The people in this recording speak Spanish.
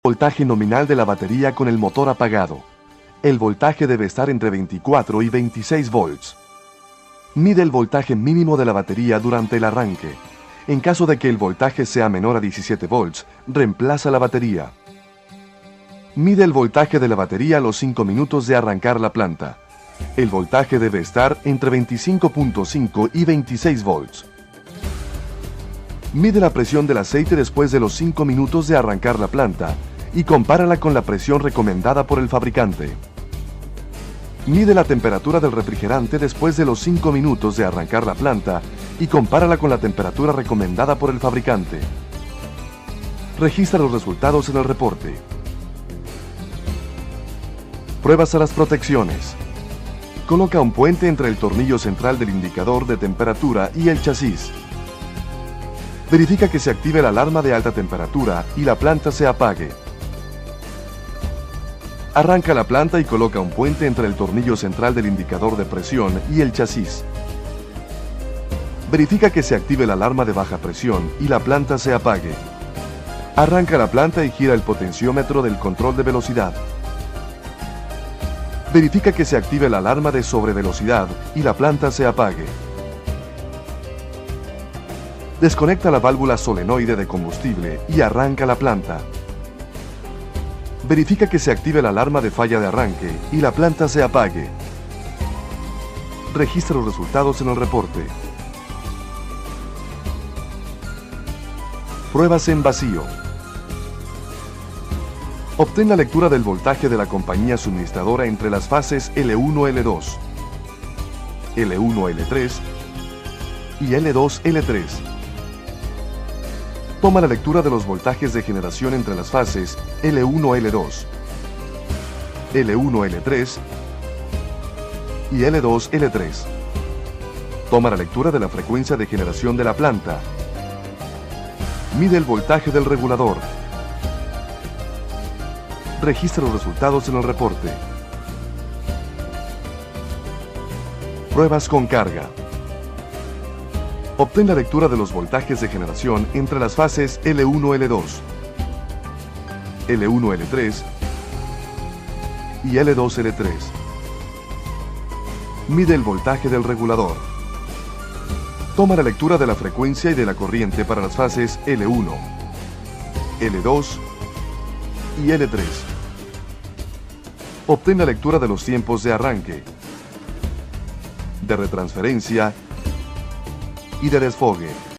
Voltaje nominal de la batería con el motor apagado. El voltaje debe estar entre 24 y 26 volts. Mide el voltaje mínimo de la batería durante el arranque. En caso de que el voltaje sea menor a 17 volts, reemplaza la batería. Mide el voltaje de la batería a los 5 minutos de arrancar la planta. El voltaje debe estar entre 25.5 y 26 volts. Mide la presión del aceite después de los 5 minutos de arrancar la planta y compárala con la presión recomendada por el fabricante. Mide la temperatura del refrigerante después de los 5 minutos de arrancar la planta y compárala con la temperatura recomendada por el fabricante. Registra los resultados en el reporte. Pruebas a las protecciones. Coloca un puente entre el tornillo central del indicador de temperatura y el chasis. Verifica que se active la alarma de alta temperatura y la planta se apague. Arranca la planta y coloca un puente entre el tornillo central del indicador de presión y el chasis. Verifica que se active la alarma de baja presión y la planta se apague. Arranca la planta y gira el potenciómetro del control de velocidad. Verifica que se active la alarma de sobrevelocidad y la planta se apague. Desconecta la válvula solenoide de combustible y arranca la planta. Verifica que se active la alarma de falla de arranque y la planta se apague. Registra los resultados en el reporte. Pruebas en vacío. Obtén la lectura del voltaje de la compañía suministradora entre las fases L1-L2, L1-L3 y L2-L3. Toma la lectura de los voltajes de generación entre las fases L1-L2, L1-L3 y L2-L3. Toma la lectura de la frecuencia de generación de la planta. Mide el voltaje del regulador. Registra los resultados en el reporte. Pruebas con carga. Obtén la lectura de los voltajes de generación entre las fases L1-L2, L1-L3 y L2-L3. Mide el voltaje del regulador. Toma la lectura de la frecuencia y de la corriente para las fases L1, L2 y L3. Obtén la lectura de los tiempos de arranque, de retransferencia y de desfogue.